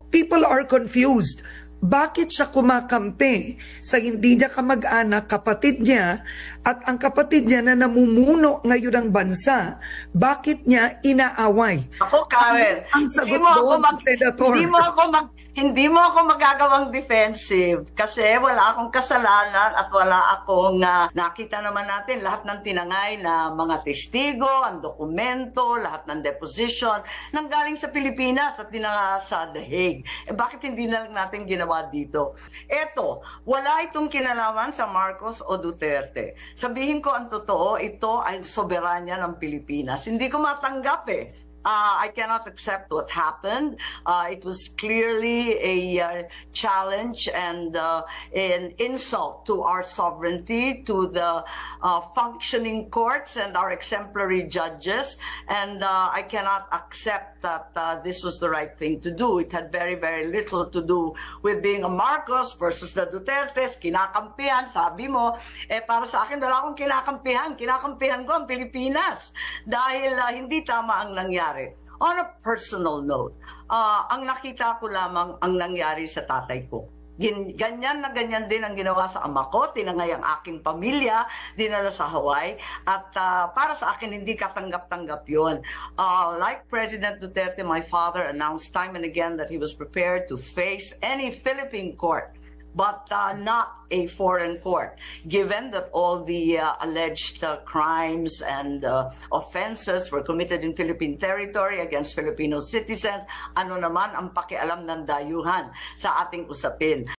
people are confused. Bakit siya kumakampi sa hindi niya kamag-anak, kapatid niya, at ang kapatid niya na namumuno ngayon ng bansa, bakit niya inaaway? Ako, Karen, ang sagot doon, Senator. Hindi mo ako magagawang defensive kasi wala akong kasalanan at wala akong nakita naman natin lahat ng tinangay na mga testigo, ang dokumento, lahat ng deposition nanggaling sa Pilipinas at dinanga sa The Hague. Bakit hindi na lang natin ginawa dito? Eto, wala itong kinalaman sa Marcos o Duterte. Sabihin ko ang totoo, ito ay soberanya ng Pilipinas. Hindi ko matanggap I cannot accept what happened. It was clearly a challenge and an insult to our sovereignty, to the functioning courts and our exemplary judges. And I cannot accept that this was the right thing to do. It had very, very little to do with being a Marcos versus the Dutertes. Kinakampihan, sabi mo. Para sa akin, wala akong kinakampihan. Kinakampihan ko ang Pilipinas. Dahil hindi tama ang nangyari. On a personal note, ang nakita ko lamang ang nangyari sa tatay ko. Ganyan na ganyan din ang ginawa sa ama ko, tinangay ang aking pamilya, dinala sa Hawaii, at para sa akin hindi katanggap-tanggap yun. Like President Duterte, my father announced time and again that he was prepared to face any Philippine court, but not a foreign court, given that all the alleged crimes and offenses were committed in Philippine territory against Filipino citizens. Ano naman ang pakialam ng dayuhan sa ating usapin?